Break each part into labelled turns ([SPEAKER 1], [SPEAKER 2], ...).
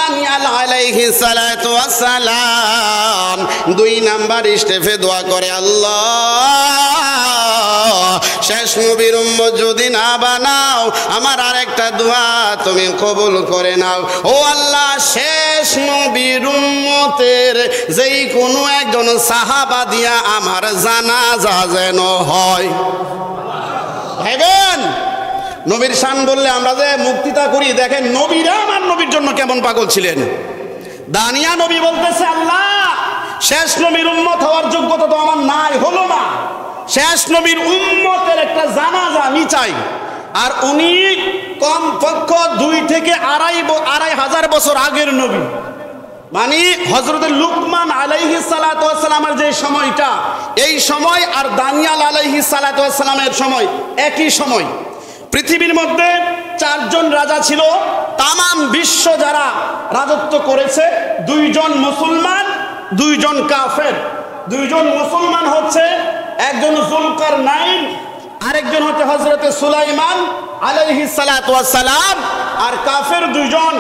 [SPEAKER 1] দানিয়াল আলাইহিস সালাতু ওয়াস সালাম 2 নাম্বার স্টেপে দোয়া করে, আল্লাহ শেষ নবীর উম্মত যদি না বানাও আমার আরেকটা দোয়া তুমি কবুল করে নাও। ও আল্লাহ, শেষ নবীর উম্মতের যেই কোনো একজন সাহাবা দিয়া আমার জানাজা যেন হয়। ভাইবেন, নবীর শান বললে আমরা যে মুক্তিটা করি, দেখেন নবীরা আমার নবীর জন্য কেমন পাগল ছিলেন। দানিয়া নবী বলতেছে, আল্লাহ শেষ নবীর উম্মত হওয়ার যোগ্যতা তো আমার নাই, হলো না, শেষ নবীর উম্মতের একটা জানাজা আমি চাই। আর উনি কমপক্ষ 2 থেকে আড়াই হাজার বছর আগের নবী, মানে হযরতে লুকমান আলাইহিস সালাতু ওয়াস সালামের যে সময়টা, এই সময় আর দানিয়াল আলাইহিস সালাতু ওয়াস সালামের সময় একই সময়। পৃথিবীর মধ্যে 4 জন রাজা ছিল, তামাম বিশ্ব যারা রাজত্ব করেছে, 2 জন মুসলমান 2 জন কাফের। 2 জন মুসলমান হচ্ছে একজন যুলকারনাইন, আরেকজন হচ্ছে হযরতে সুলাইমান আলাইহিস সালাতু ওয়াস সালাম। আর কাফের 2 জন,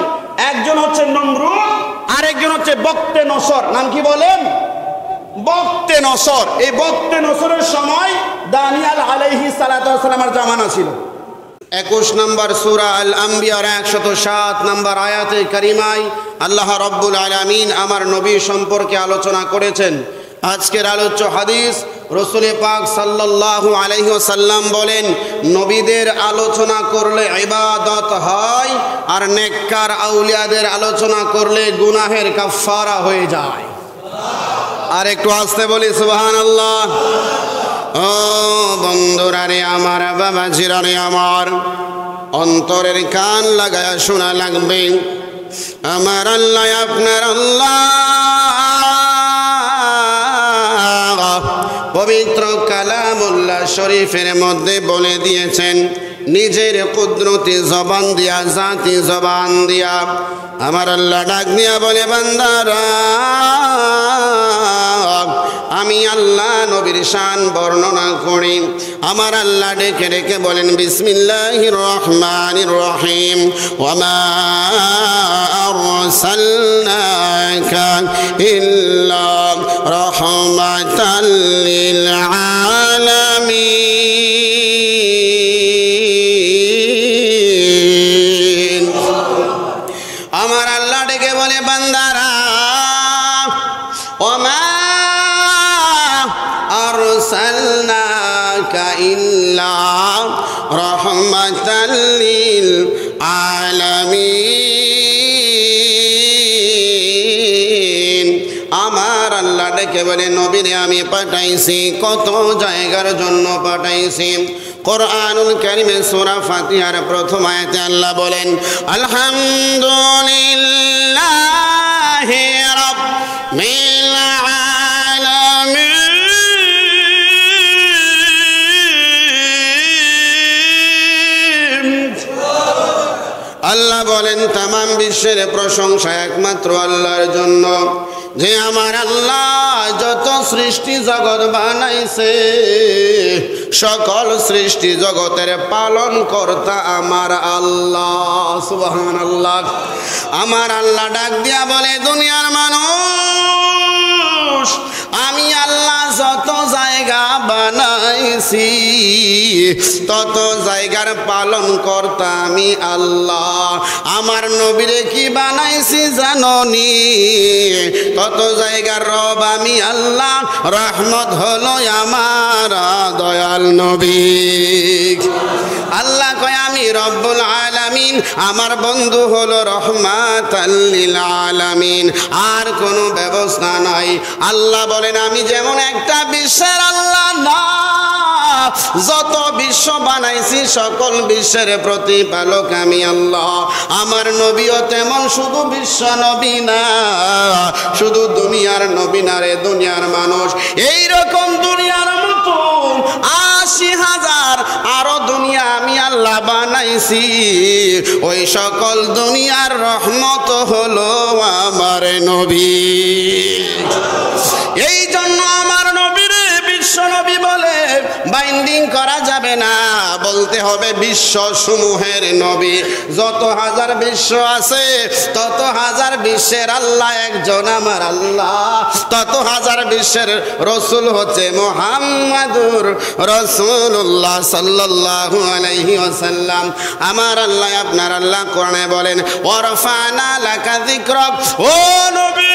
[SPEAKER 1] একজন হচ্ছে নমরুদ, আরেকজন হচ্ছে বক্তে নসর। নাম কি বলেন? বক্তে নসর। এই বক্তে নসরের সময় দানিয়াল আলাইহিস সালাতু ওয়াস সালামের জামানা ছিল। 21 নম্বর সূরা আল আম্বিয়ার 107 নম্বর আয়াতে কারিমায় আল্লাহ রাব্বুল আলামিন আমার নবী সম্পর্কে আলোচনা করেছেন। আজকের আলোচ্য হাদিস, রাসূল পাক সাল্লাল্লাহু আলাইহি ওয়াসাল্লাম বলেন, নবীদের আলোচনা করলে ইবাদত হয়, আর নেককার আউলিয়াদের আলোচনা করলে গুনাহের কাফারা হয়ে যায়। আর একটু আস্তে বলি সুবহানাল্লাহ। ও বন্ধুরা রে আমার, বাবাজিরা রে আমার, অন্তরের কান লাগায়া শোনা লাগবে। আমার আল্লাহ, আপনার আল্লাহ পবিত্র কালামুল্লাহ শরীফের মধ্যে বলে দিয়েছেন, নিজের কুদরতি জবান দিয়া, জাতি জবান দিয়া আমার আল্লাহ ডাক দিয়া বলে, বান্দারা আমি আল্লাহ নবীর শান বর্ণনা করি। আমার আল্লাহ ডেকে ডেকে বলেন, বিসমিল্লাহির রহমানির রহিম, ওয়ামা আরসালনাকা ইল্লা রাহমাতাল লিল আলামিন। আমার আল্লাহ ডেকে বলে, বান্দারা ওয়ামা আরসালনাকা ইল্লা রাহমাতাল লিল আলামিন। আমার আল্লাহ ডেকে বলে, নবীরে আমি পাঠাইছি, কত জায়গার জন্য পাঠাইছি। কোরআনুল কারীমে সূরা ফাতিহার প্রথম আয়াতে আল্লাহ বলেন, আলহামদুলিল্লাহি রাব্বিল আলামিন। আল্লাহ বলেন, তামাম বিশ্বের প্রশংসা একমাত্র আল্লাহর জন্য, যে আমার আল্লাহ যত সৃষ্টি জগৎ বানাইছে, সকল সৃষ্টি জগতের পালন কর্তা আমার আল্লাহ। সুবহানাল্লাহ। আমার আল্লাহ ডাক দিয়া বলে, দুনিয়ার মানুষ, আমি আল্লাহ যত জায়গা বানাইছি, তত জায়গার পালন কর্তা আমি আল্লাহ। আমার নবীরে কি বানাইছি জাননি? তত জায়গার রব আমি আল্লাহ। রহমত হলো আমার দয়াল নবী। আল্লাহ কয়, আমি রব্বুল আলামিন, আমার বন্ধু হলো রহমাতাল লিল আলামিন। আর কোনো ব্যবস্থা নাই। আল্লাহ বলেন, আমি যেমন একটা বিশ্বের আল্লাহ না, যত বিশ্ব বানাইছি সকল বিশ্বের প্রতিপালক আমি আল্লাহ। আমার নবীও তেমন শুধু বিশ্ব নবী না, শুধু দুনিয়ার নবী না রে, দুনিয়ার মানুষ। এইরকম দুনিয়ার মতো ৮০,০০০ আরো দুনিয়া আমি আল্লাহ বানাইছি। ওই সকল দুনিয়ার রহমত হলো আমার নবী। এই জন্য আমার নবীর বিশ্ব নবী বলে বাইন্ডিং করা যাবে না, বলতে হবে বিশ্ব সমূহের নবী। যত হাজার বিশ্ব আছে তত হাজার বিশ্বের আল্লাহ একজন আমার আল্লাহ, তত হাজার বিশ্বের রসুল হচ্ছে মুহাম্মাদুর রাসূলুল্লাহ সাল্লাল্লাহু আলাইহি ওয়াসাল্লাম। আমার আল্লাহ আপনার আল্লাহ কোরআনে বলেন ওয়ারফানা লাকা যিকরাক। ও নবী,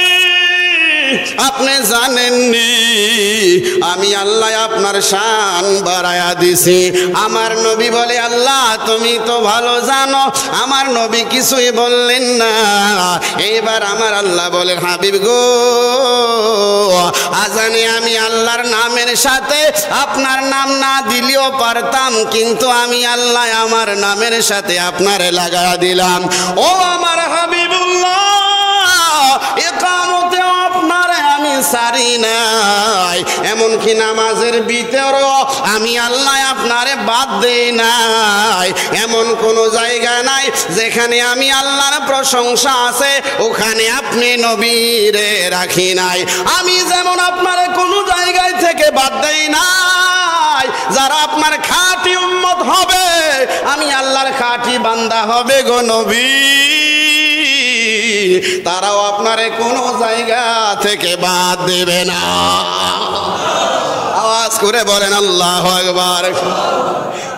[SPEAKER 1] আপনি জানেননি আমি আল্লাহ আপনার শান বাড়ায়া দিছি। আমার নবী বলে আল্লাহ তুমি তো ভালো জানো। আমার নবী কিছুই বললেন না। এইবার আমার আল্লাহ বলেন হাবিব গো, আজানে আমি আল্লাহর নামের সাথে আপনার নাম না দিলেও পারতাম, কিন্তু আমি আল্লাহ আমার নামের সাথে আপনারে লাগায়া দিলাম। ও আমার হাবিবুল্লাহ, ইকামতে আপনারে আমি সারি নাই, এমনকি নামাজের ভিতরেও আমি আল্লাহ আপনারে বাদ দেই নাই। এমন কোন জায়গা নাই যেখানে আমি আল্লাহর প্রশংসা আছে ওখানে আপনি নবীরে রাখি নাই। আমি যেমন আপনারে কোনো জায়গায় থেকে বাদ দেই নাই। যারা আপনার খাঁটি উম্মত হবে, আমি আল্লাহর খাঁটি বান্দা হবে গো নবী, তারাও আপনারে কোনো জায়গা থেকে বাদ দেবে না। আওয়াজ করে বলেন আল্লাহু আকবার।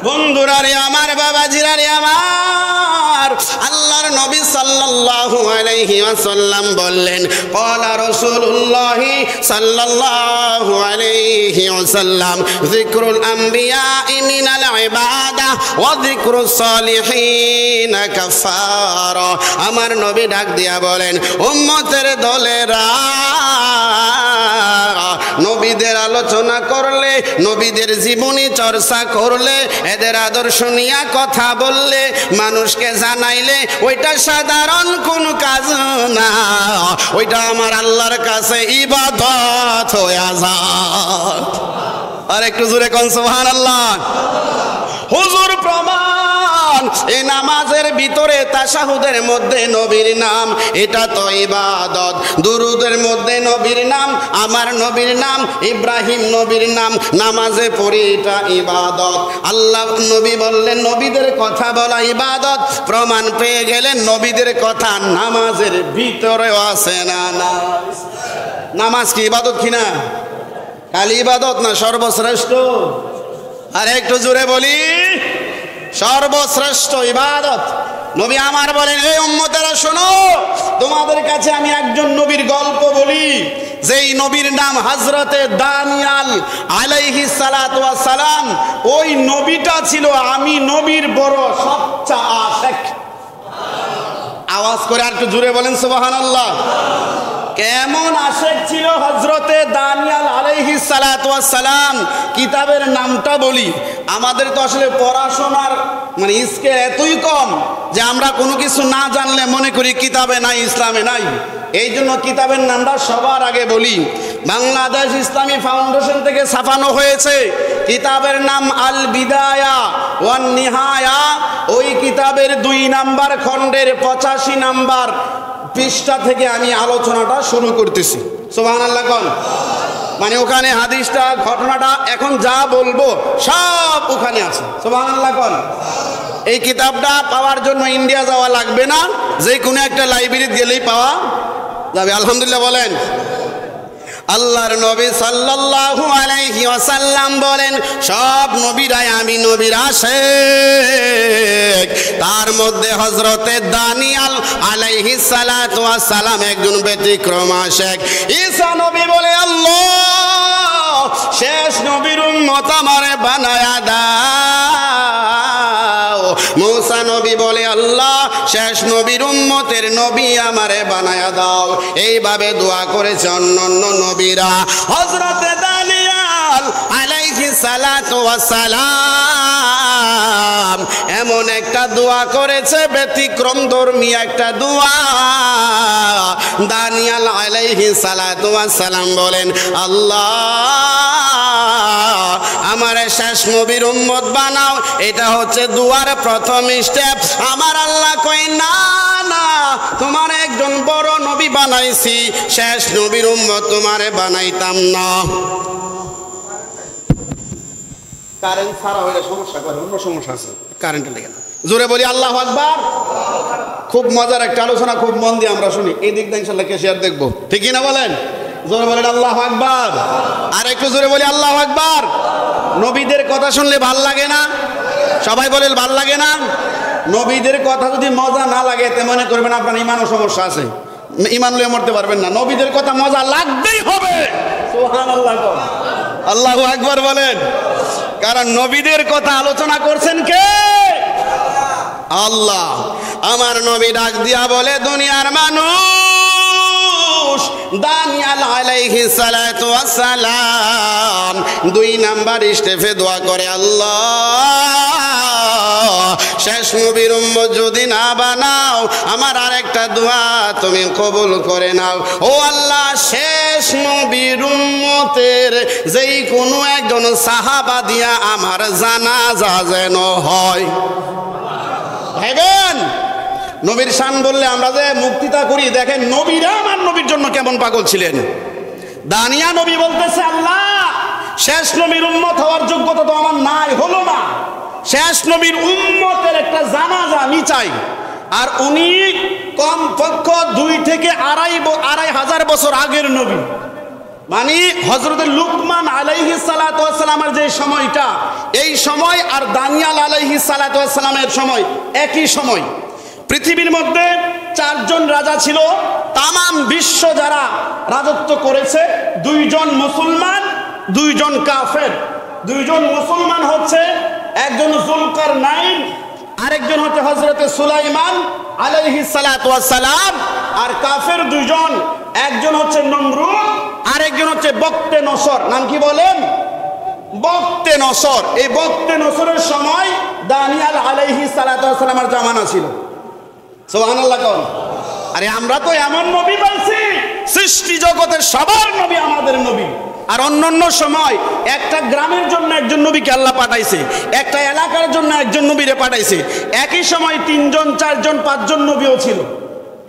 [SPEAKER 1] বন্ধুরা রে আমার, বাবাজিরা রে আমার, আল্লাহর নবী সাল্লাল্লাহু আলাইহি ওয়াসাল্লাম বললেন ক্বালা রাসূলুল্লাহ সাল্লাল্লাহু আলাইহি ওয়াসাল্লাম যিকরুল আমবিয়া মিনাল ইবাদা ওয়া যিকরুস সালিহিন কাফারা। আমার নবী ডাক দিয়া বলেন উম্মতের দলেরা, নবীদের আলোচনা করলে, নবীদের জীবনী চর্চা করলে, এদের আদর্শ নিয়ে কথা বললে, মানুষকে জানাইলে ওইটা সাধারণ কোন কাজ না, ওইটা আমার আল্লাহর কাছে ইবাদত হয়ে যায়। আর একটু জোরে কোন সুবহানাল্লাহ। হুজুর প্রমাণ, এই নামাজের ভিতরে তাশাহুদের মধ্যে নবীর নাম, এটা তো ইবাদত। দুরুদের মধ্যে নবীর নাম, আমার নবীর নাম, ইব্রাহিম নবীর নাম, নামাজে পড়ি, এটা ইবাদত। আল্লাহ নবী বললেন নবীদের কথা বলা ইবাদত। প্রমাণ পেয়ে গেলেন নবীদের কথা নামাজের ভিতরেও আছে না। নামাজ কি ইবাদত কিনা? খালি ইবাদত না, সর্বশ্রেষ্ঠ। আর একটু জোরে বলি, সর্বশ্রেষ্ঠ ইবাদত। নবী আমার বলেন এই উম্মতেরা শোনো, তোমাদের কাছে আমি একজন নবীর গল্প বলি, যেই নবীর নাম হযরতে দানিয়াল আলাইহিস সালাতু ওয়াস সালাম। ওই নবীটা ছিল আমি নবীর বড় সচ্চা আশিক। আওয়াজ করে আর একটু জোরে বলেন সুবহানাল্লাহ। কেমন আশিক ছিল হযরতে দানিয়াল আলাইহিস সালাতু ওয়াস সালাম? কিতাবের নামটা বলি, আমাদের তো আসলে পড়াশোনার মানে স্কেল এতই কম যে আমরা কোনো কিছু না জানলে মনে করি কিতাবে নাই, ইসলামে নাই। এই জন্য কিতাবের নামটা সবার আগে বলি। বাংলাদেশ ইসলামী ফাউন্ডেশন থেকে ছাপানো হয়েছে কিতাবের নাম আল বিদায়া ওয়ান নিহায়া। ওই কিতাবের 2 নাম্বার খণ্ডের 85 নাম্বার পৃষ্ঠা থেকে আমি আলোচনাটা শুরু করতেছি। সুবহানাল্লাহ কোন, মানে ওখানে হাদিসটা, ঘটনাটা এখন যা বলবো সব ওখানে আছে। সুবহানাল্লাহ কোন। এই কিতাবটা পাওয়ার জন্য ইন্ডিয়া যাওয়া লাগবে না, যে কোনো একটা লাইব্রেরিতে গেলেই পাওয়া যাবে। আলহামদুলিল্লাহ বলেন। আল্লাহর নবী সাল্লাল্লাহু আলাইহি ওয়াসাল্লাম বলেন সব নবীরাই আমি নবীর আশিক। তার মধ্যে হযরতে দানিয়াল আলাইহিস সালাতু ওয়াস সালাম একজন ব্যতিক্রম আশিক। ঈসা নবী বলে আল্লাহ শেষ নবীর উম্মত আমারে বানায়া দাও। মূসা নবী বলে আল্লাহ শেষ নবীর উম্মতের নবী আমারে বানায়া দাও। এইভাবে দোয়া করেছে অন্যান্য নবীরা। হযরতে দানিয়াল আলাইহিস সালাতু ওয়াস সালাম এমন একটা দোয়া করেছে, ব্যতিক্রম ধর্মী একটা দোয়া। দানিয়াল আলাইহিস সালাতু ওয়াস সালাম বলেন আল্লাহ আমারে শেষ নবীর উম্মত বানাও। এটা হচ্ছে দুয়ার প্রথম স্টেপ। আমার আল্লাহ কই না না, তোমার একজন বড় নবী বানাইছি, শেষ নবীর উম্মত তোমারে বানাইতাম না। কারেন্ট ছাড়া হইলে সমস্যা করে, অন্য সমস্যা আছে, কারেন্টের লেগে না। জোরে বলি আল্লাহু আকবার। খুব মজার একটা আলোচনা, খুব মন দিয়ে আমরা শুনি। এই দিক দিয়ে ইনশাআল্লাহ ক্যাশিয়ার দেখবো, ঠিকই না বলেন? জোরে বলেন আল্লাহু আকবার। আর একটু জোরে বলি আল্লাহু আকবার। নবীদের কথা শুনলে ভাল লাগে না? সবাই বলেন ভাল লাগে না? নবীদের কথা যদি মজা না লাগে তে মনে করবেন আপনার ইমানও সমস্যা আছে, ইমান লয়ে মরতে পারবেন না। নবীদের কথা মজা লাগবেই হবে। সুবহানাল্লাহ, আল্লাহু আকবার বলেন। কারণ নবীদের কথা আলোচনা করছেন কে? আল্লাহ। আমার নবী ডাক দিয়া বলে, দুনিয়ার মানুষ, দানিয়াল আলাইহিস সালাতু ওয়াস সালাম 2 নাম্বার স্টেপে দোয়া করে, আল্লাহ শেষ নবীর উম্মত যদি না বানাও, আমার আরেকটা দোয়া তুমি কবুল করে নাও। ও আল্লাহ, শেষ নবীর উম্মতের যেই কোনো একজন সাহাবা দিয়া আমার জানাজা যেন হয়। ভাইবেন, নবীর শান বললে আমরা যে মুক্তিতা করি, দেখেন নবীরা আমার নবীর জন্য কেমন পাগল ছিলেন। দানিয়া নবী বলতেছে, আল্লাহ শেষ নবীর উম্মত হওয়ার যোগ্যতা তো আমার নাই, হলো না। শেষ নবীর উম্মতের একটা জানাজা আমি চাই। আর উনি কমপক্ষ 2 থেকে আড়াই হাজার বছর আগের নবী, মানে হযরতে লুকমান আলাইহিস সালাতু ওয়াস সালামের যে সময়টা, এই সময় আর দানিয়াল আলাইহিস সালাতু ওয়াস সালামের সময় একই সময়। পৃথিবীর মধ্যে 4 জন রাজা ছিল, তামাম বিশ্ব যারা রাজত্ব করেছে। 2 জন মুসলমান, 2 জন কাফের। 2 জন মুসলমান হচ্ছে একজন যুলকারনাইন, আরেকজন হচ্ছে হযরতে সুলাইমান আলাইহিস সালাতু ওয়াস সালাম। আর কাফের 2 জন, একজন হচ্ছে নমরুদ, আরেকজন হচ্ছে বক্তে নসর। নাম কি বলেন? বক্তে নসর। এই বক্তে নসরের সময় দানিয়াল আলাইহিস সালাতু ওয়াস সালামের জামানা ছিল। সুবহানাল্লাহ কোন। আরে আমরা তো এমন নবী পাইছি, সৃষ্টি জগতের সবার নবী আমাদের নবী। আর অন্যান্য সময় একটা গ্রামের জন্য একজন নবীকে আল্লাহ পাঠাইছে, একটা এলাকার জন্য একজন নবীরে পাঠাইছে। একই সময় 3 জন 4 জন 5 জন নবীও ছিল।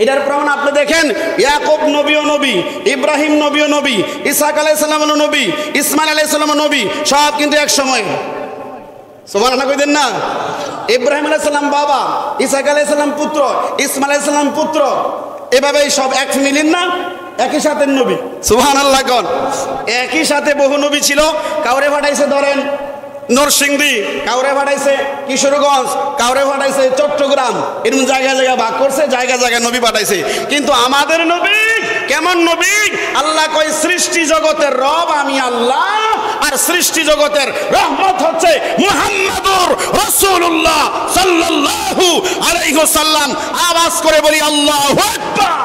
[SPEAKER 1] এটার প্রমাণ আপনি দেখেন, ইয়াকুব নবীও নবী, ইব্রাহিম নবীও নবী, ইসহাক আলাইহিস সালামও নবী, ইসমাইল আলাইহিস সালামও নবী, সব কিন্তু এক সময়। সুবহানাল্লাহ কইদেন না? ইব্রাহিম আলাইহিস সালাম বাবা, ইসহাক আলাইহিস সালাম পুত্র, ইসমাইল আলাইহিস সালাম পুত্র, এভাবেই সব এক ফ্যামিলির না, একই সাথে নবী। সুবহানাল্লাহ কোন। একই সাথে বহু নবী ছিল। কাউরে পাঠাইছে ধরেন নরসিংদী, কাউরে পাঠাইছে কিশোরগঞ্জ, কাউরে পাঠাইছে চট্টগ্রাম, এরকম জায়গায় জায়গায় ভাগ করছে, জায়গায় জায়গায় নবী পাঠাইছে। কিন্তু আমাদের নবী কেমন নবী? আল্লাহ কয়, সৃষ্টি জগতের রব আমি আল্লাহ, আর সৃষ্টি জগতের রহমত হচ্ছে মুহাম্মাদুর রাসূলুল্লাহ সাল্লাল্লাহু আলাইহি ওয়াসাল্লাম। আওয়াজ করে বলি আল্লাহু আকবার।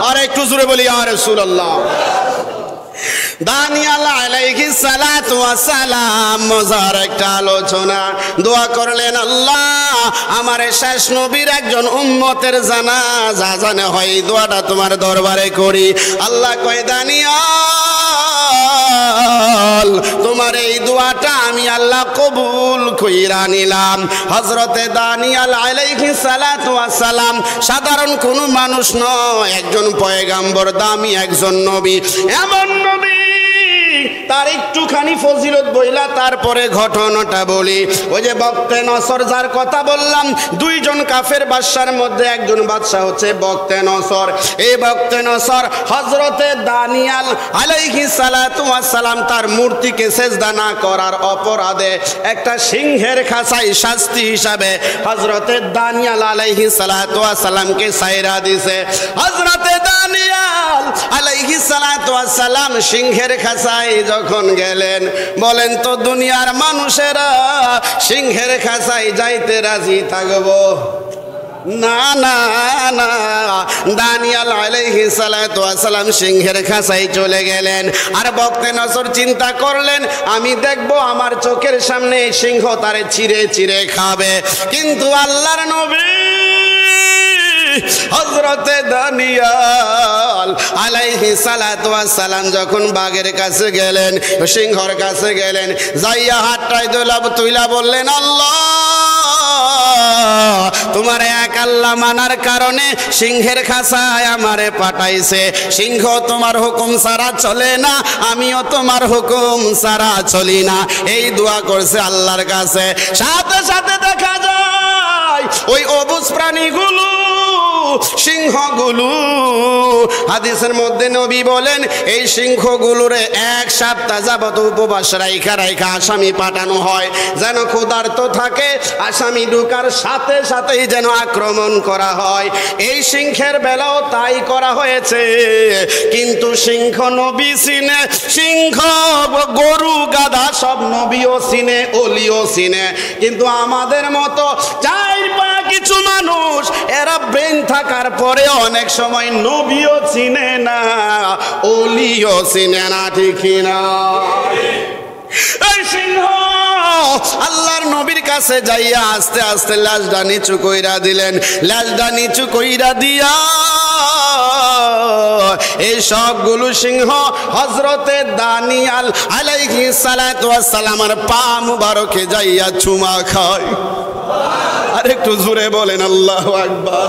[SPEAKER 1] আর একটু জোরে বলি ইয়া রাসূলুল্লাহ। দানিয়াল আলাইহিস সালাতু ওয়াস সালাম মজার একটা আলোচনা, দোয়া করলেন, আল্লাহ আমার শেষ নবীর একজন উম্মতের জানাজা জানে হয়, দোয়াটা তোমার দরবারে করি। আল্লাহ কয়, দানিয়াল তোমার এই দোয়াটা আমি আল্লাহ কবুল কইরা নিলাম। হযরতে দানিয়াল আলাইহিস সালাতু ওয়াস সালাম সাধারণ কোনো মানুষ নয়, একজন পয়গাম্বর, দামি একজন নবী। এমন নবী, তার একটুখানি ফজিলত বইলা তারপরে ঘটনাটা বলি। ওই যে বক্তে নসর যার কথা বললাম, 2 জন কাফের বাদশার মধ্যে একজন বাদশা হচ্ছে বক্তে নসর। এই বক্তে নসর হযরতে দানিয়াল আলাইহিস সালাতু ওয়াস সালাম তার মূর্তিকে সেজদা না করার অপরাধে একটা সিংহের খাঁচায় শাস্তি হিসাবে হযরতে দানিয়াল আলাইহিস সালাতু ওয়াস সালামকে ছাইরা দিয়েছে। হযরতে দানিয়াল আলাইহিস সালাতু ওয়াস সালাম সিংহের খাঁচায় যখন গেলেন, বলেন তো দুনিয়ার মানুষেরা সিংহের খাঁচায় যাইতে রাজি থাকবো? না না না। দানিয়াল আলাইহিস সালাতু ওয়াস সালাম সিংহের খাঁচায় চলে গেলেন। আর বক্তে নসর চিন্তা করলেন, আমি দেখবো আমার চোখের সামনে সিংহ তারে চিরে চিরে খাবে। কিন্তু আল্লাহর নবী হযরতে দানিয়াল আলাইহিস সালাতু ওয়াস সালাম যখন বাঘের কাছে গেলেন, সিংহর কাছে গেলেন, যাইয়া হাতটায় তুইলা বললেন, আল্লাহ, তোমার এক আল্লাহ মানার কারণে সিংহের খাঁচায় আমারে পাঠাইছে। সিংহ তোমার হুকুম ছাড়া চলে না, আমিও তোমার হুকুম ছাড়া চলি না। এই দোয়া করছে আল্লাহর কাছে। সাথে সাথে দেখা যায় ওই অবুঝ প্রাণীগুলো, সিংহগুলো, হাদিসের মধ্যে নবী বলেন এই সিংহগুলোরে এক সপ্তাহ যাবত উপবাস রাইখা রাইখা আসামি পাঠানো হয়, যেন ক্ষুধার্ত থাকে, আসামি ঢুকার সাথে সাথেই যেন আক্রমণ করা হয়। এই সিংহের বেলাও তাই করা হয়েছে। কিন্তু সিংহ নবী চিনে, সিংহ গরু গাধা সব নবীও চিনে, অলিও চিনে। কিন্তু আমাদের মতো চার পা কিছু মানুষ, এরা ব্রেন থাকার পরে অনেক সময় নবীও চিনে না, অলিও চিনে না, ঠিক না? এই সিংহ আল্লাহর নবীর কাছে যাইয়া আস্তে আস্তে লাশটা নিচু কইরা দিলেন। লাশটা নিচু কইরা দিয়া এই সবগুলো সিংহ হযরতে দানিয়াল আলাইহিস সালাতু ওয়াস সালামের পা মুবারকে যাইয়া চুমা খায়। আর একটু জোরে বলেন আল্লাহু আকবার।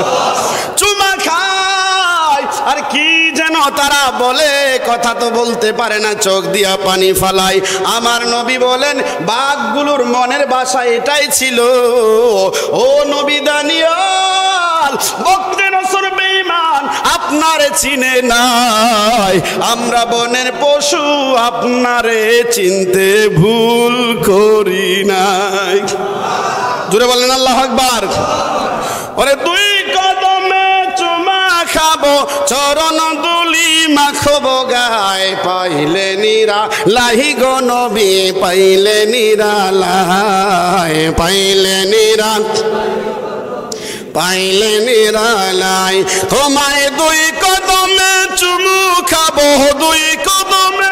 [SPEAKER 1] চুমা খায় আর কি যেন তারা বলে, কথা তো বলতে পারে না, চোখ দিয়া পানি ফালায়। আমার নবী বলেন বাঘগুলোর মনের ভাষা এটাই ছিল, ও নবী দানিয়াল, বকতে নসর বেঈমান আপনারে চিনে নাই, আমরা বনের পশু আপনারে চিনতে ভুল করি নাই। জোরে বলেন আল্লাহু আকবার। ওরে দুই কদমে চুমা খাবো, চরণ দুলি মাখবো গায়, পাইলে নিরা লাহি গো নবী, পাইলে নিরা লাই, পাইলে নিরা, পাইলে নিরালাই। তোমায় দুই কদমে চুমু খাবো, দুই কদমে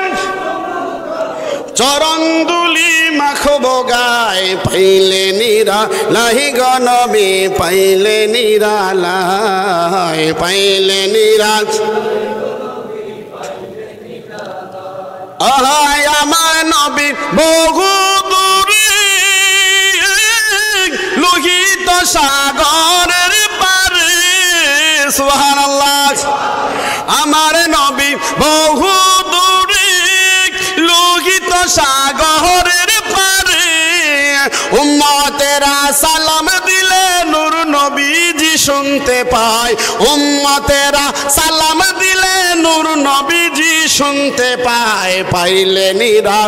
[SPEAKER 1] চরণ দুলি মাখবো গায়, পাইলে নিরা লাহি গো নবী, পাইলে নিরালাই, পাইলে নিরা। আহায় আমার নবী বহু দূরে, লোহিত সাগরের পারে, সুবহানাল্লাহ। আমার নবী বহু দূরে, লোহিত সাগরের পারে, উম্মতেরা সালাম দিলে নূর নবীজি শুনতে পায়, উম্মতেরা সালাম দিলে নূর নবীজি শুনতে পায়, পাইলে নিরা,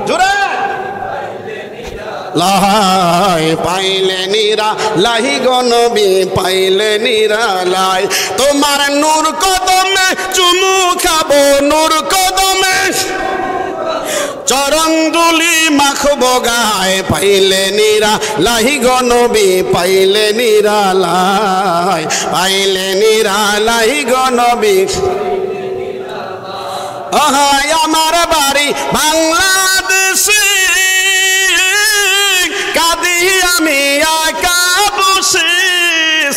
[SPEAKER 1] জোরে লাই, পাইলে নিরা লাহি গো নবী, পাইলে নিরা লাই। তোমার নূর কদমে চুমু খাবো, নূর কদমে চরণ দুলি মাখবো গায়, পাইলে নিরা লাহি গো নবী, পাইলে নিরা লাই, পাইলে নিরা লাহি গো নবী। আহায় আমার বাড়ি বাংলাদেশে, কাঁদি আমি একা বসে,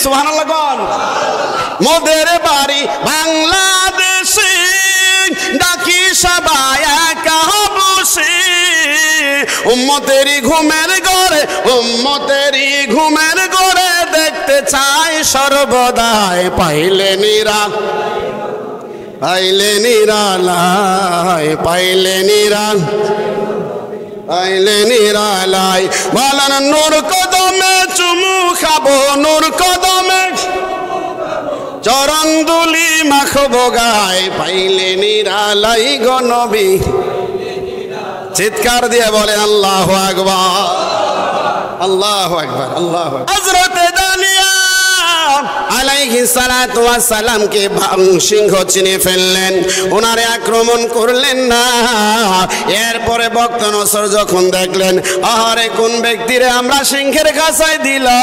[SPEAKER 1] সুবহানাল্লাহ গণ। মোদের বাড়ি বাংলাদেশে, ডাকি সবাই একা বসে, উম্মতেরই ঘুমের ঘরে, উম্মতেরই ঘুমের ঘরে দেখতে চাই সর্বদাই, পাইলে নিরা, পাইলে নিরালাই, পাইলে নিরা, পাইলে নিরালাই। বলেন নূর কদমে চুমু খাবো, নূর কদমে চরণ দুলি মাখবো গায়, পাইলে নিরালাই গো নবী। চিৎকার দিয়ে বলেন আল্লাহু আকবার, আল্লাহু আকবার, আল্লাহু আকবার। হযরতে দানিয়াল আলাইহিস সালাতু ওয়াস সালামকে সিংহ চিনে ফেললেন, ওনারে আক্রমণ করলেন না। এরপরে বক্ত নসর যখন দেখলেন, আহারে কোন ব্যক্তিরে আমরা সিংহের খাঁচায় দিলাম,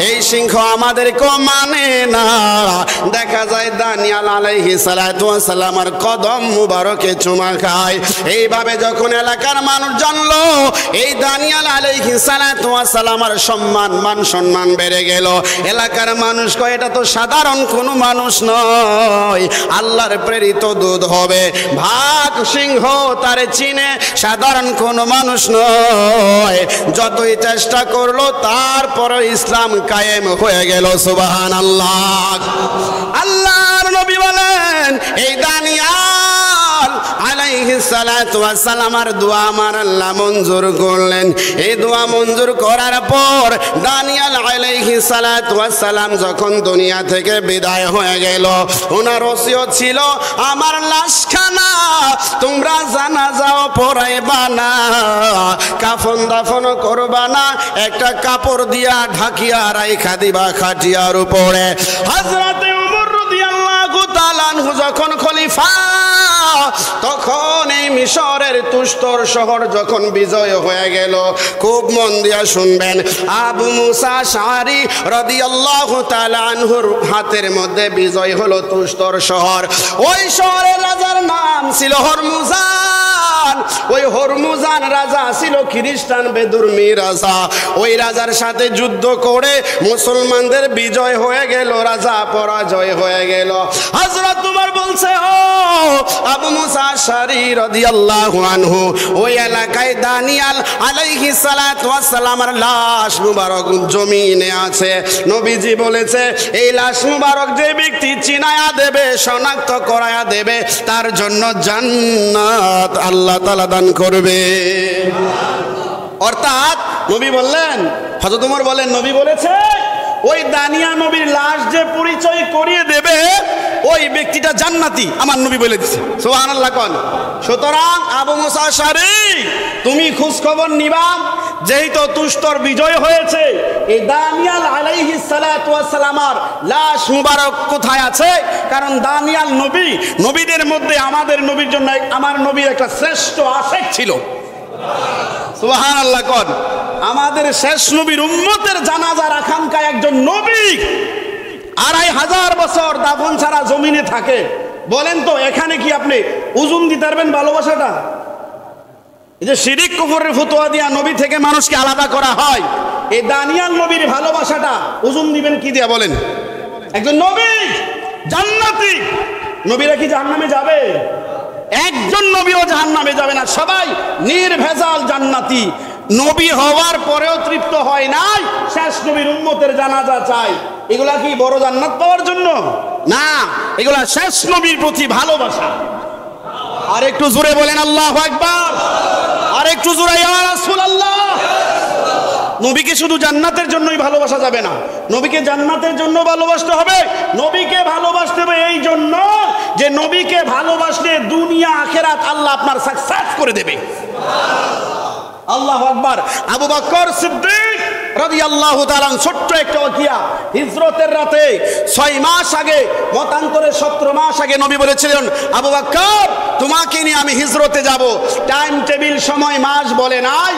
[SPEAKER 1] এই সিংহ আমাদেরকে মানে না। দেখা যায় দানিয়াল দানিয়াল আলাইহিস সালাতু ওয়াস সালামের কদম মুবারকে চুমা খায়। এইভাবে যখন এলাকার মানুষ জানলো এই দানিয়াল আলাইহিস সালাতু ওয়াস সালামের সম্মান মান সম্মান বেড়ে গেল। এলাকার মানুষ কয় এটা তো সাধারণ কোনো মানুষ নয়, আল্লাহর প্রেরিত দূত হবে। ভাগ সিংহ তারে চিনে, সাধারণ কোনো মানুষ নয়। যতই চেষ্টা করলো তারপরে ইসলাম কায়েম হয়ে গেল। সুবহানাল্লাহ। আল্লাহর নবী বলেন এই দানিয়াল আলাইহিস সালাতু ওয়াস সালামের দোয়া আমার আল্লাহ মঞ্জুর করলেন। এই দোয়া মঞ্জুর করার পর দানিয়াল আলাইহিস সালাতু ওয়াস সালাম যখন দুনিয়া থেকে বিদায় হয়ে গেল, ওনার ওসিয়ত ছিল আমার লাশখানা তোমরা জানাজাও পড়াইবা না, কাফন দাফন করবা না, একটা কাপড় দিয়া ঢাকিয়া রাইখা দিবা খাটিয়ার উপরে। হযরতে ওমর রাদিয়াল্লাহু তাআলা আনহু যখন খলিফা, তখন এই মিশরের তুস্তর শহর যখন বিজয় হয়ে গেল, খুব মন দিয়া শুনবেন, আবু মুসা আশআরী রাদিয়াল্লাহু তাআলা আনহুর হাতের মধ্যে বিজয় হলো তুস্তর শহর। ওই শহরের রাজার নাম ছিল হরমুজান। ওই হরমুজান রাজা ছিল খ্রিস্টান বেদুর্মী রাজা। ওই রাজার সাথে যুদ্ধ করে মুসলমানদের বিজয় হয়ে গেল, রাজা পরাজয় হয়ে গেল। হযরত ওমর বলছে, ও আবু মুসা আশআরী রাদিয়াল্লাহু আনহু, ওই এলাকায় দানিয়াল আলাইহিস সালাতু ওয়াস সালামের লাশ মুবারক জমিনে আছে। নবীজি বলেছে এই লাশ মুবারক যে ব্যক্তি চিনায়া দেবে, শনাক্ত করায়া দেবে, তার জন্য জান্নাত আল্লাহ তাআলা দান করবে। অর্থাৎ নবী বললেন, হযরত ওমর বলেন নবী বলেছে ওই দানিয়া নবীর লাশ যে পরিচয় করিয়ে দেবে ওই ব্যক্তিটা জান্নাতি, আমার নবী বলে দিচ্ছে। সুবহানাল্লাহ কোন। সুতরাং আবু মুসা আশআরী তুমি খোঁজ খবর নিবা, যেহেতু তুস্তর বিজয় হয়েছে, এই দানিয়াল আলাইহিস সালাতু ওয়াস সালামের লাশ মুবারক কোথায় আছে? কারণ দানিয়াল নবী, নবীদের মধ্যে আমাদের নবীর জন্য আমার নবীর একটা শ্রেষ্ঠ আশেক ছিল। সুবহানাল্লাহ কোন। আমাদের শেষ নবীর উম্মতের জানাজার আকাঙ্ক্ষা একজন নবী 2500 বছর দাফন ছাড়া জমিনে থাকে। বলেন তো এখানে কি আপনি ওজন দিতে পারবেন ভালোবাসাটা? এই যে শিরিক কুফরের ফতোয়া দিয়া নবী থেকে মানুষকে আলাদা করা হয়, এই দানিয়াল নবীর ভালোবাসাটা ওজন দিবেন কি দিয়া বলেন? একজন নবী জান্নাতি, নবীরা কি জাহান্নামে যাবে? একজন নবীও জাহান্নামে যাবে না, সবাই নির্ভেজাল জান্নাতি। নবী হওয়ার পরেও তৃপ্ত হয় নাই, শেষ নবীর উম্মতের জানাজা চাই। এগুলা কি বড় জান্নাত পাওয়ার জন্য না, এগুলা শেষ নবীর প্রতি ভালোবাসা। আর একটু জোরে বলেন আল্লাহু আকবার, আর একটু জোরে ইয়া রাসূলুল্লাহ। নবীকে শুধু জান্নাতের জন্যই ভালোবাসা যাবে না, নবীকে জান্নাতের জন্য ভালোবাসতে হবে। নবীকে ভালোবাসতে হবে এই জন্য যে নবীকে ভালোবাসলে দুনিয়া আখিরাত আল্লাহ আপনার সাকসেস করে দেবে। আল্লাহু আকবার। আবু বকর সিদ্দিক রাদিয়াল্লাহু তাআলা ছোট্ট একটা ওয়াকিয়া, হিজরতের রাতে 6 মাস আগে, মতান্তরে 17 মাস আগে নবী বলেছিলেন, আবু বকর তোমাকে নিয়ে আমি হিজরতে যাব। টাইম টেবিল সময় মাস বলে নাই,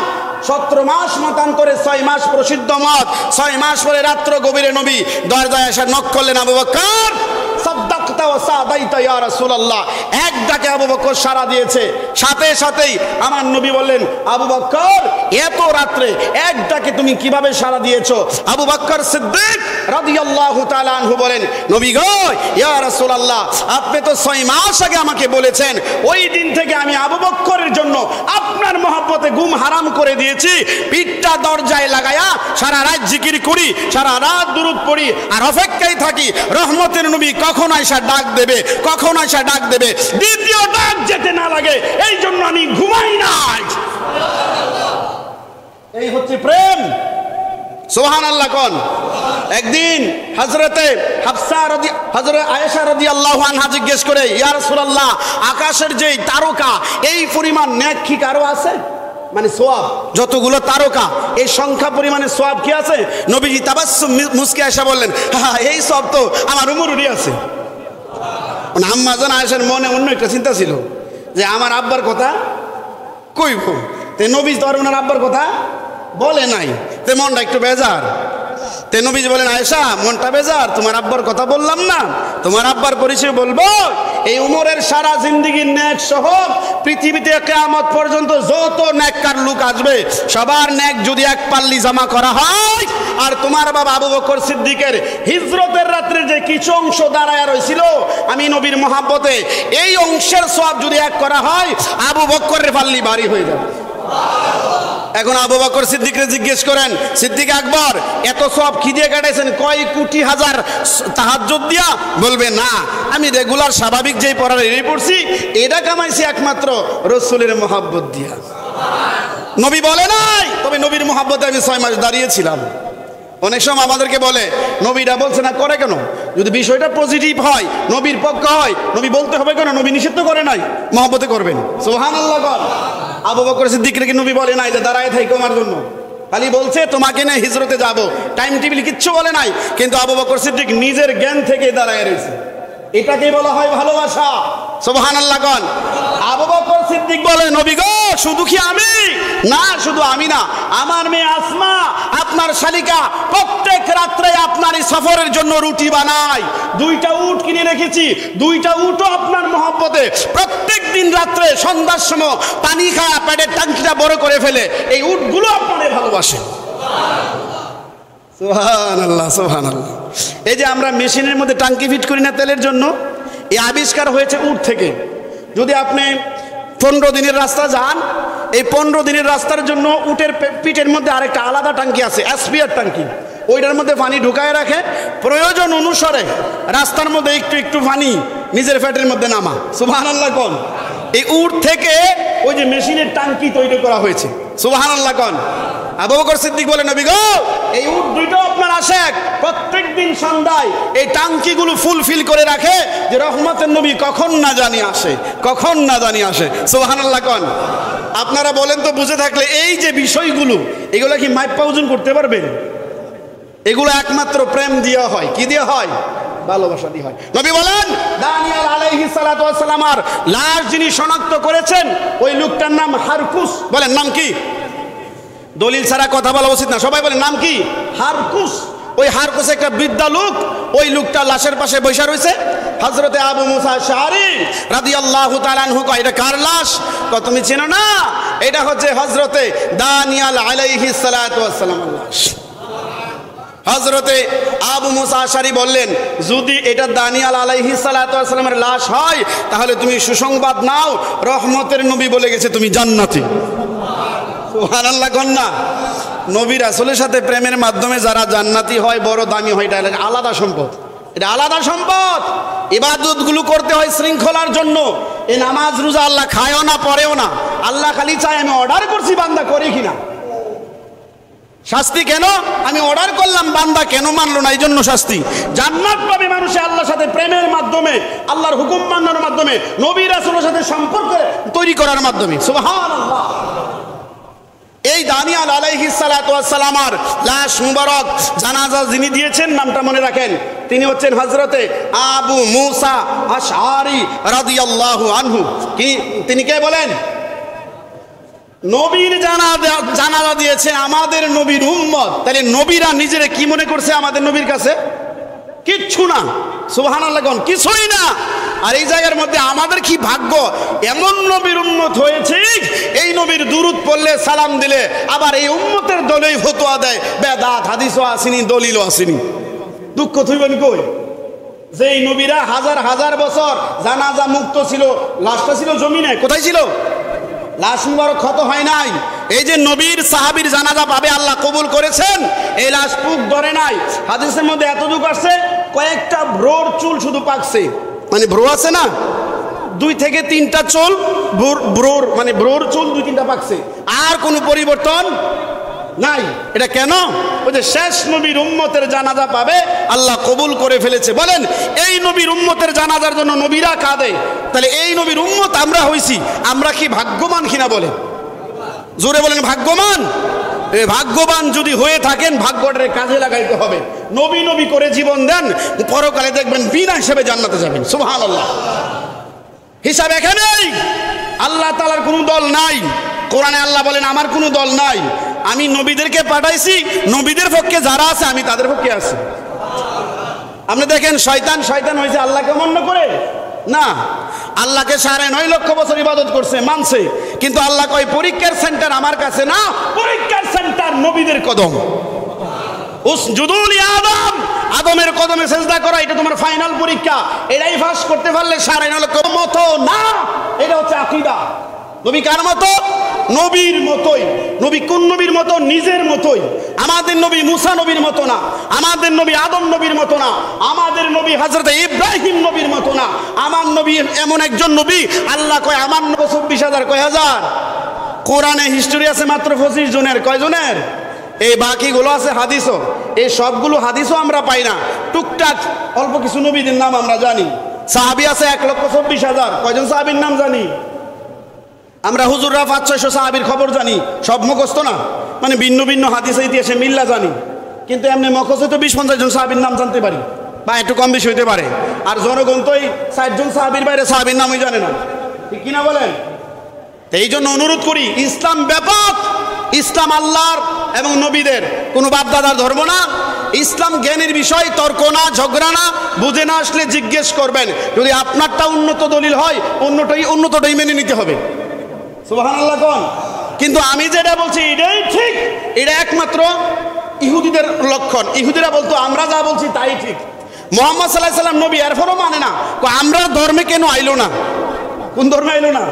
[SPEAKER 1] 17 মাস মতান্তরে 6 মাস প্রসিদ্ধ মত। 6 মাস পরে রাত্র গভীরে নবী দরজায় এসে নক করলেন, আবু বকর সাদাকতা ওয়া সাদাইতা ইয়া রাসূলুল্লাহ। এক ডাকে আবু বকর সাড়া দিয়েছে, সাথে সাথেই আমার নবী বললেন, আবু বকর এত রাত্রে এক ডাকে তুমি কিভাবে সাড়া দিয়েছো? আবু বকর সিদ্দিক রাদিয়াল্লাহু তাআলা আনহু বলেন, নবী গো ইয়া রাসূলুল্লাহ, আপনি তো 6 মাস আগে আমাকে বলেছেন, ওই দিন থেকে আমি আবু বকরের জন্য আপনার মহব্বতে ঘুম হারাম করে দিয়েছি। পিঠটা দরজায় লাগায়া সারা রাত জিকির করি, সারা রাত দুরূদ পড়ি, আর অপেক্ষায় থাকি রহমতের নবী কখন আয়সা ডাক দেবে, কখন আয়সা ডাক দেবে, দ্বিতীয় ডাক যেতে না লাগে, এই জন্য আমি ঘুমাই নাই। এই হচ্ছে প্রেম। সুবহানাল্লাহ কোন। একদিন হযরতে হাফসা হযরত আয়েশা রাদিয়াল্লাহু আনহা জিজ্ঞেস করে, ইয়া রাসূলুল্লাহ, আকাশের যেই তারকা এই পরিমাণ নেক কি কারো আছে? মানে সোয়াব যতগুলো তারকা এই সংখ্যা পরিমাণে সোয়াব কি আছে? নবীজি তাবাসসুম মুস্কে এসে বললেন, হ্যাঁ এই সব তো আমার উমরেরই আছে। আম্মা জান আয়েশার মনে অন্য একটা চিন্তা ছিল যে আমার আব্বার কথা কইব, তে নবী তো আর ওনার আব্বার কথা বলে নাই, তে মনটা একটু বেজার। তে নবীজি বলেন, আয়েশা মনটা বেজার, তোমার আব্বার কথা বললাম না, তোমার আব্বার পরিচয় বলবো। এই উমরের সারা জিন্দেগির নেক সহ পৃথিবীতে কিয়ামত পর্যন্ত যত নেককার লোক আসবে সবার নেক যদি এক পাল্লি জমা করা হয়, আর তোমার বাবা আবু বকর সিদ্দিকের হিজরতের রাত্রে যে কিছু অংশ দাঁড়ায় রয়েছিল আমি নবীর মহাব্বতে, এই অংশের সওয়াব যদি এক করা হয় আবু বকরের পাল্লি ভারী হয়ে যাবে। এখন আবু বকর সিদ্দিকরে জিজ্ঞেস করেন, সিদ্দিক আকবর এত সওয়াব কি দিয়ে কাটাইছেন? কয় কোটি হাজার তাহাজ্জুদ দিয়া? বলবে না, আমি রেগুলার স্বাভাবিক যেই পড়ার এই পড়ছি, এটা কামাইছি একমাত্র রাসূলের মহব্বত দিয়া। নবী বলে নাই, তবে নবীর মহব্বতে আমি 6 মাস দাঁড়িয়েছিলাম। অনেক সময় আমাদেরকে বলে নবীরা বলছে না, করে কেন? যদি বিষয়টা পজিটিভ হয়, নবীর পক্ষ হয়, নবী বলতে হবে কেন? নবী নিষিদ্ধ করে নাই, মহব্বতে করবেন। সুবহানাল্লাহ। আবু বকর সিদ্দিককে কি নবী বলে নাই যে দাঁড়ায় থাকো আমার জন্য? খালি বলছে তোমাকে নিয়ে হিজরতে যাব, টাইম টেবিল কিচ্ছু বলে নাই। কিন্তু আবু বকর সিদ্দিক নিজের জ্ঞান থেকে দাঁড়ায় রয়েছে, এটাকেই বলা হয় ভালোবাসা। সুবহানাল্লাহ। আবু বকর সিদ্দিক বলে, নবী গো শুধু কি আমি না, শুধু আমি না, আমার মেয়ে আসমা আপনার শালিকা প্রত্যেক রাত্রে আপনার এই সফরের জন্য রুটি বানায়। 2টা উট কিনে রেখেছি, 2টা উটও আপনার মহব্বতে প্রত্যেক দিন রাত্রে সন্ধ্যার সময় পানি খায় পেটের ট্যাঙ্কিটা বড় করে ফেলে, এই উটগুলো আপনারে ভালোবাসে। সুবহানাল্লাহ, সুবহানাল্লাহ। এই যে আমরা মেশিনের মধ্যে টাঙ্কি ফিট করি না তেলের জন্য, এই আবিষ্কার হয়েছে উট থেকে। যদি আপনি 15 দিনের রাস্তা যান, এই 15 দিনের রাস্তার জন্য উটের পিঠের মধ্যে আরেকটা আলাদা টাঙ্কি আছে, স্পিয়ার টাঙ্কি, ওইটার মধ্যে পানি ঢুকায় রাখে, প্রয়োজন অনুসারে রাস্তার মধ্যে একটু একটু পানি নিজের পেটের মধ্যে নামা। সুবহানাল্লাহ। কোন এই উট থেকে ওই যে মেশিনের টাঙ্কি তৈরি করা হয়েছে। সুবহানাল্লাহ। কোন আবু বকর সিদ্দিক বলে, নবী গো এই উট 2টাও আপনার আশেক, প্রত্যেক দিন সন্ধ্যায় এই টাঙ্কিগুলো ফুলফিল করে রাখে যে রহমতের নবী কখন না জানি আসে, কখন না জানি আসে। সুবহানাল্লাহ। কোন আপনারা বলেন তো, বুঝে থাকলে এই যে বিষয়গুলো, এগুলো কি মাইপা ওজন করতে পারবেন? এগুলো একমাত্র প্রেম দিয়ে হয়। কি দিয়ে হয়? ভালোবাসা দিয়ে হয়। নবী বলেন, দানিয়াল আলাইহিস সালাতু ওয়াস সালামের লাশ যিনি শনাক্ত করেছেন ওই লোকটার নাম হারকুস। বলেন নাম কি? দলিল ছাড়া কথা বলা উচিত না, সবাই বলেন নাম কি? হারকুস। ওই হারকুস একটা বৃদ্ধা লোক, ওই লোকটা লাশের পাশে বসে রয়েছে। হযরতে আবু মুসা আশআরী রাদিয়াল্লাহু তাআলা আনহু কয়, এটা কার লাশ? কয় তুমি চেনো না, এটা হচ্ছে হযরতে দানিয়াল আলাইহিস সালাতু ওয়াস সালামের লাশ। হযরতে আবু মুসা আশআরী বললেন, যদি এটা দানিয়াল আলাইহিস সালাতু ওয়াস সালামের লাশ হয় তাহলে তুমি সুসংবাদ নাও, রহমতের নবী বলে গেছে তুমি জান্নাতি। সুবহানাল্লাহ। কন্যা নবী রাসূলের সাথে প্রেমের মাধ্যমে যারা জান্নাতি হয়, বড় দামি হয়, এটা আলাদা সম্পদ, এটা আলাদা সম্পদ। ইবাদতগুলো করতে হয় শৃঙ্খলার জন্য। এই নামাজ রোজা আল্লাহ খায়ও না, পড়েও না, আল্লাহ খালি চায় আমি অর্ডার করছি বান্দা করে কিনা। শাস্তি কেন? আমি অর্ডার করলাম, বান্দা কেন মানলো না, এই জন্য শাস্তি। জান্নাত পাবে মানুষে আল্লাহর সাথে প্রেমের মাধ্যমে, আল্লাহর হুকুম মানার মাধ্যমে, নবী রাসূলের সাথে সম্পর্ক তৈরি করার মাধ্যমে। সুবহানাল্লাহ। এই দানিয়াল আলাইহিস সালাতু ওয়াস সালামের লাশ মুবারক জানাজা যিনি দিয়েছেন, নামটা মনে রাখেন, তিনি হচ্ছেন হযরতে আবু মুসা আশআরী রাদিয়াল্লাহু আনহু। কি তিনি কে বলেন? নবীর জানাজা দিয়েছে আমাদের নবীর উম্মত। তাহলে নবীরা নিজেরা কি মনে করছে আমাদের নবীর কাছে? কিচ্ছু না। সুবহানাল্লাহ। কোন কিছুই না। আর এই জায়গার মধ্যে আমাদের কি ভাগ্য, এমন নবীর উম্মত হয়েছে, এই নবীর দুরূদ পড়লে সালাম দিলে আবার এই উম্মতের দলেই ফতোয়া দেয়, বেদাত হাদিসও আসেনি, দলিলও আসেনি। দুঃখ থইবেন কই? যেই নবীরা হাজার হাজার বছর জানাজা মুক্ত ছিল, লাশটা ছিল জমিনে, কোথায় ছিল? লাশ মুবারক ক্ষত হয় নাই। এই যে নবীর সাহাবীর জানাজা পাবে আল্লাহ কবুল করেছেন, এই লাশ পুক ধরে নাই। হাদিসের মধ্যে এতটুকু আসছে, কয়েকটা ভ্রুর চুল শুধু পাকছে, মানে ভ্রু আছে না, 2 থেকে 3টা চুল, ভ্রুর মানে ভ্রুর চুল 2-3টা পাকছে, আর কোনো পরিবর্তন নাই। এটা কেন? ওই যে শেষ নবীর উম্মতের জানাজা পাবে আল্লাহ কবুল করে ফেলেছে। বলেন এই নবীর উম্মতের জানাজার জন্য নবীরা কাঁদে, তাহলে এই নবীর উম্মত আমরা হইছি, আমরা কি ভাগ্যবান কিনা? বলেন জোরে বলেন ভাগ্যবান। ভাগ্যবান যদি হয়ে থাকেন ভাগ্যটারে কাজে লাগাইতে হবে। নবী নবী করে জীবন দেন, পরকালে দেখবেন বিনা হিসেবে জান্নাতে যাবেন। সুবহানাল্লাহ। হিসাব এখানেই। আল্লাহ তাআলার কোনো দল নাই। কোরআনে আল্লাহ বলেন আমার কোনো দল নাই। আমি নবীদেরকে পাঠাইছি, নবীদের পক্ষে যারা আছে আমি তাদের পক্ষে আছি। আপনি দেখেন শয়তান শয়তান হয়েছে আল্লাহকে অমান্য করে না, আল্লাহকে 9.5 লক্ষ বছর ইবাদত করছে, মানছে, কিন্তু আল্লাহ কয় পরীক্ষার সেন্টার আমার কাছে না, পরীক্ষার সেন্টার নবীদের কদম। উসজুদু লি আদম, আদমের কদমে সেজদা করা এটা তোমার ফাইনাল পরীক্ষা। এটাই পাস করতে পারলে 9.5 লক্ষ মতো না, এটা হচ্ছে আকীদা। নবী কার মতো? নবীর মতোই। নবী কোন নবীর মতো? নিজের মতোই। আমাদের নবী মুসা নবীর মতো না, আমাদের নবী আদম নবীর মতো না, আমাদের নবী হযরত ইব্রাহিম নবীর মতো না। আমার নবী এমন একজন নবী, আল্লাহ কয় আমার নবী 24,000 কয় হাজার। কোরআনে হিস্টরি আছে মাত্র 25 জনের। কয় জনের? এই বাকিগুলো আছে হাদিসও। এই সবগুলো হাদিসও আমরা পাই না, টুকটাক অল্প কিছু নবীদের নাম আমরা জানি। সাহাবী আছে 1,24,000। কয়জন সাহাবীর নাম জানি আমরা? হুজুররা 500-600 সাহাবীর খবর জানি, সব মুখস্থ না, মানে ভিন্ন ভিন্ন হাদিসে ইতিহাসে মিল্লা জানি, কিন্তু এমনি মুখস্থ তো 20-50 জন সাহাবীর নাম জানতে পারি, বা একটু কম বেশি হইতে পারে। আর জনগণ তো এই 60 জন সাহাবীর বাইরে সাহাবীর নামই জানে না, ঠিক কিনা বলেন? এই জন্য অনুরোধ করি, ইসলাম ব্যাপক, ইসলাম আল্লাহর এবং নবীদের, কোনো বাপদাদার ধর্ম না। ইসলাম জ্ঞানের বিষয়, তর্ক না, ঝগড়া না, বুঝে না আসলে জিজ্ঞেস করবেন। যদি আপনারটা উন্নত দলিল হয়, উন্নতটাই মেনে নিতে হবে। সুবহানাল্লাহ কোন? কিন্তু আমি যেটা বলছি এটাই ঠিক, এটা একমাত্র ইহুদিদের লক্ষণ। ইহুদিরা বলতো আমরা যা বলছি তাই ঠিক। মুহাম্মদ সাল্লাল্লাহু আলাইহি ওয়াসাল্লাম নবী, এরপরও মানে না। আমরা ধর্মে কেন আইলো না? কোন ধর্মে আইলো না?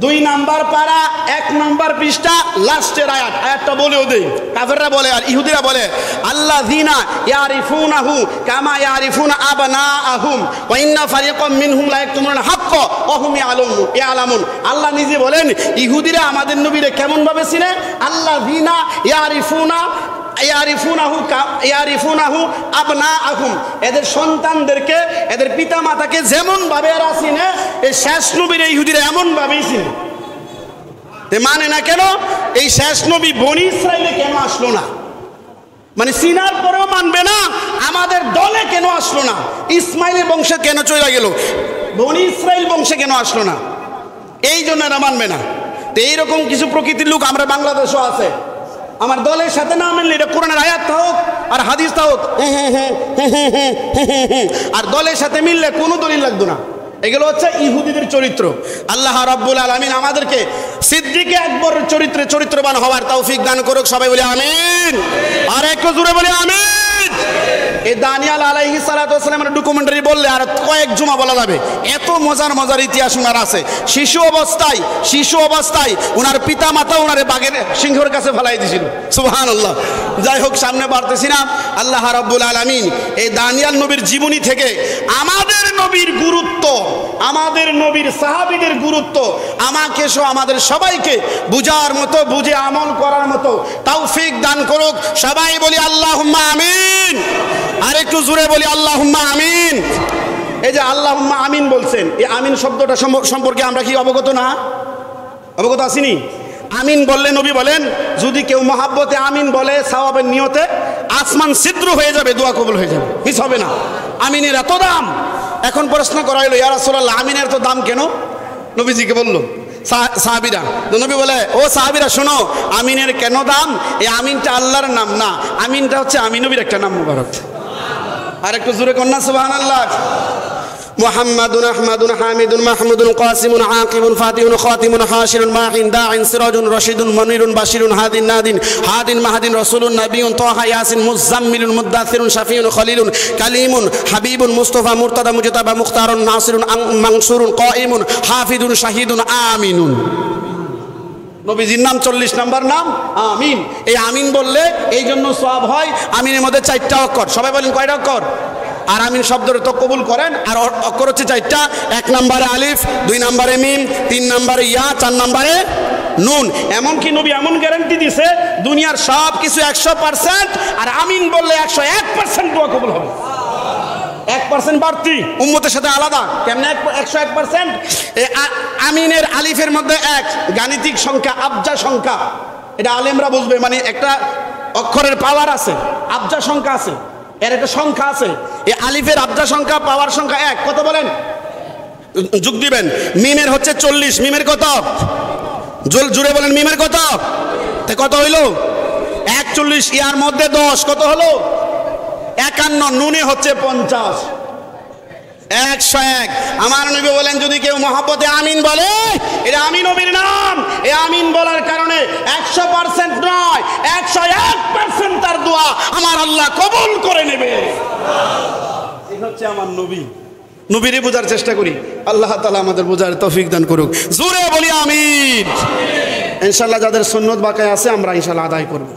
[SPEAKER 1] 2 নাম্বার পারা 1 নাম্বার পৃষ্ঠা লাস্টের আয়াতটা বলেও দেই। কাফেররা বলে আর ইহুদিরা বলে আল্লাযীনা ইয়ারিফুনাহু কামা ইয়ারিফুনা আবনাআহুম ওয়া ইন্না ফারিকাম মিনহুম লা ইয়াকতুমুনাল হাক্কা ওয়া হুম ইয়ালামুন। আল্লাহ নিজে বলেন ইহুদিরা আমাদের নবীরে কেমন ভাবে চিনে? আল্লাযীনা ইয়ারিফুনাহু আবনাআহুম, এদের সন্তানদেরকে, এদের পিতা মাতাকে যেমন ভাবে এরা চিনে, এই শেষ নবীর ইহুদিরা এমন ভাবেই চিনে। মানে না কেন? এই শেষ নবী বনি ইসরাইলে কেন আসলো না? মানে চিনার পরেও মানবে না। আমাদের দলে কেন আসলো না? ইসমাইলের বংশে কেন চলে গেল? বনি ইসরাইল বংশে কেন আসলো না? এই জন্য এরা মানবে না। তো এইরকম কিছু প্রকৃতির লোক আমরা বাংলাদেশও আছে। আমার দলের সাথে না মিললে, এটা কোরআনের আয়াত হোক আর হাদিস হোক, আর দলের সাথে মিললে কোনো দলিল লাগতো না। এগুলো হচ্ছে ইহুদিদের চরিত্র। আল্লাহ রাব্বুল আলামিন আমাদেরকে সিদ্দিকে আকবর চরিত্রবান হওয়ার তৌফিক দান করুক। সবাই বলি আমিন, আর একটু জোরে বলি আমিন। এই দানিয়াল আলাইহিস সালাতু ওয়াস সালামের ডকুমেন্টারি বললে আর কয়েক জুমা বলা যাবে, এত মজার মজার ইতিহাস ওনার আছে। শিশু অবস্থায় ওনার পিতা মাতা ওনারে বাঘের সিংহের কাছে ফেলাই দিয়েছিল। সুবহানাল্লাহ। যাই হোক, সামনে বাড়তেছি না। আল্লাহ রাব্বুল আলামিন এই দানিয়াল নবীর জীবনী থেকে আমাদের নবীর গুরুত্ব, আমাদের নবীর সাহাবীদের গুরুত্ব আমাকে সহ আমাদের সবাইকে বুঝার মতো, বুঝে আমল করার মতো তৌফিক দান করুক। সবাই বলি আল্লাহুম্মা আমিন, আর একটু জোরে বলি আল্লাহুম্মা আমিন। এই যে আল্লাহুম্মা আমিন বলছেন, এই আমিন শব্দটা সম্পর্কে আমরা কি অবগত না? অবগত আসিনি? আমিন বললে নবী বলেন যদি কেউ মহাব্বতে আমিন বলে সওয়াবের নিয়তে, আসমান ছিদ্র হয়ে যাবে, দোয়া কবুল হয়ে যাবে, মিস হবে না। আমিনের এত দাম। এখন প্রশ্ন করা হলো, ইয়া রাসূলুল্লাহ আমিনের এত দাম কেন? নবীজিকে বলল সাহাবীরা। নবী বলে, ও সাহাবীরা শোনো, আমিনের কেন দাম? এই আমিনটা আল্লাহর নাম না, আমিনটা হচ্ছে আমি নবীর একটা নাম মুবারক। আর একটু জোরে কন্যা সুবহানাল্লাহ। মুহাম্মাদুন আহমাদুন হামিদুন মাহমুদুন কাসিমুন আকিবুন ফাতিহুন খাতিমুন হাশিরুন মাহিন দাইন সিরাজুন রশিদুন মনিরুন বাশিরুন হাদিন নাদিন হাদিন মাহাদিন রাসূলুন নাবিয়ুন তাহা ইয়াসিন মুজাম্মিলুন মুদাথিরুন শাফিউন খলিলুন কালিমুন হাবিবুন মুস্তাফা মুরতাদা মুজতাবা মুখতারুন নাসিরুন মানসুরুন কাইমুন হাফিজুন শাহিদুন আমিনুন। নবীজির নাম 40 নম্বর নাম আমিন। এই আমিন বললে এই জন্য সওয়াব হয়। আমিনের মধ্যে 4টা অক্ষর। সবাই বলেন কয়টা অক্ষর? আর আমিন শব্দের তো কবুল করেন। আর অক্ষর হচ্ছে 4টা। 1 নম্বরে আলিফ, 2 নম্বরে মিম, 3 নম্বরে ইয়া, 4 নম্বরে নুন। এমনকি নবী এমন গ্যারান্টি দিছে দুনিয়ার সব কিছু 100%, আর আমিন বললে 101% দোয়া কবুল হবে। 1% বাড়তি উম্মতের সাথে আলাদা। কেমনে 101%? আমিনের আলিফের মধ্যে 1 গাণিতিক সংখ্যা, আবজা সংখ্যা। এটা আলেমরা বুঝবে, মানে একটা অক্ষরের পাওয়ার আছে, আবজা সংখ্যা আছে, এর একটা সংখ্যা আছে। এই আলিফের আবজা সংখ্যা, পাওয়ার সংখ্যা 1। কত বলেন? যোগ দিবেন। মিমের হচ্ছে 40। মিমের কত? জোরে বলেন, মিমের কত? কত হইলো 41, ইয়ার মধ্যে 10 কত হলো 51, নুনে হচ্ছে 50, 101। আমার নবী বলেন যদি কেউ মহব্বতে আমিন বলে, এটা আমি নবীর নাম, এই আমিন বলার কারণে 100% নয় 101% তার দোয়া আমার আল্লাহ কবুল করে নেবে। এই হচ্ছে আমার নবী। নবীরে বোঝার চেষ্টা করি, আল্লাহ তাআলা আমাদের বোঝার তৌফিক দান করুক। জোরে বলি আমিন। ইনশাআল্লাহ যাদের সুন্নত বাকি আছে আমরা ইনশাআল্লাহ আদায় করব।